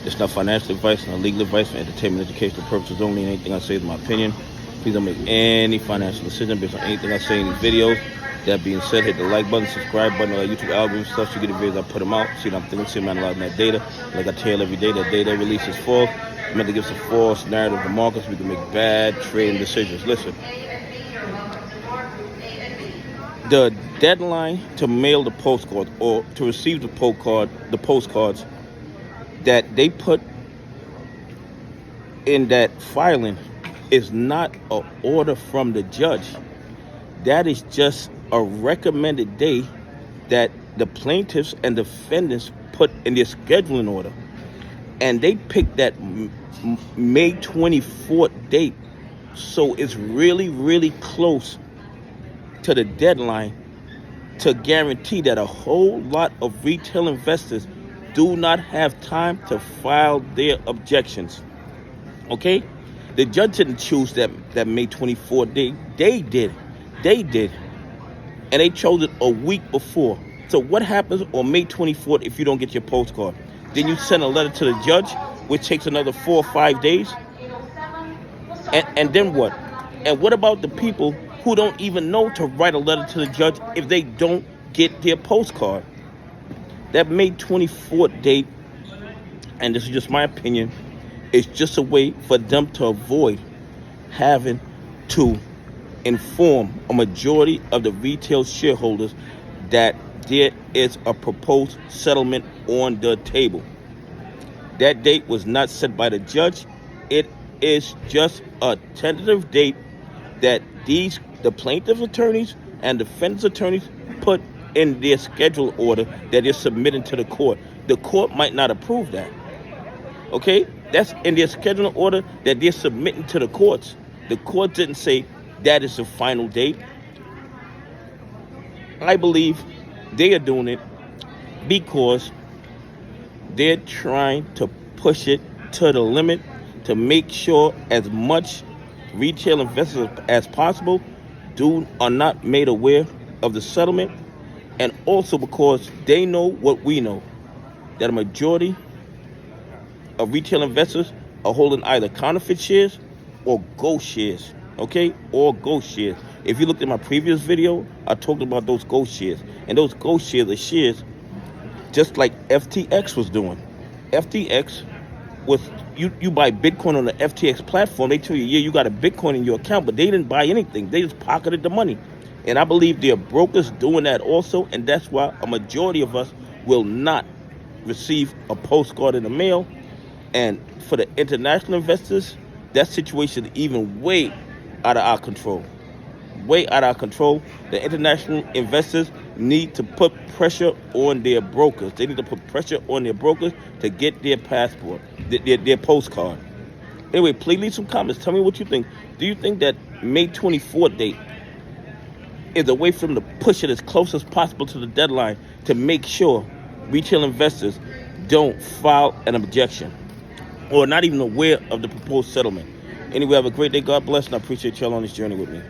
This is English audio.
It's not financial advice, not legal advice, for entertainment, educational purposes only. And anything I say is my opinion. Please don't make any financial decision based on anything I say in these videos. That being said, hit the like button, subscribe button, all that YouTube algorithm stuff so you get the videos I put them out. See what I'm thinking, see I'm analyzing that data. Like I tell every day, that data release is false. It's meant to give us a false narrative of the markets. We can make bad trading decisions. Listen, the deadline to mail the postcard or to receive the postcards that they put in that filing is not an order from the judge. That is just a recommended day that the plaintiffs and defendants put in their scheduling order. And they picked that May 24th date. So it's really, really close to the deadline to guarantee that a whole lot of retail investors do not have time to file their objections. Okay? The judge didn't choose that May 24th date. They did. And they chose it a week before. So what happens on May 24th if you don't get your postcard? Then you send a letter to the judge, which takes another 4 or 5 days. And then what? And what about the people who don't even know to write a letter to the judge if they don't get their postcard? That May 24th date, and this is just my opinion, is just a way for them to avoid having to inform a majority of the retail shareholders that there is a proposed settlement on the table. That date was not set by the judge. It is just a tentative date that the plaintiff's attorneys and defense attorneys put in their schedule order that they're submitting to the court. The court might not approve that. Okay? That's in their scheduling order that they're submitting to the courts. The court didn't say that is the final date. I believe they are doing it because they're trying to push it to the limit to make sure as much retail investors as possible are not made aware of the settlement, and also because they know what we know, that a majority of retail investors are holding either counterfeit shares or ghost shares. Okay, or ghost shares. If you looked at my previous video, I talked about those ghost shares. And those ghost shares are shares just like FTX was doing. FTX was, you buy Bitcoin on the FTX platform. They tell you, yeah, you got a Bitcoin in your account, but they didn't buy anything. They just pocketed the money. And I believe there are brokers doing that also. And that's why a majority of us will not receive a postcard in the mail. And for the international investors, that situation is even way out of our control. Way out of our control. The international investors need to put pressure on their brokers. They need to put pressure on their brokers to get their passport, their postcard. Anyway, please leave some comments. Tell me what you think. Do you think that May 24th date is a way for them to push it as close as possible to the deadline to make sure retail investors don't file an objection or not even aware of the proposed settlement? Anyway, have a great day. God bless, and I appreciate y'all on this journey with me.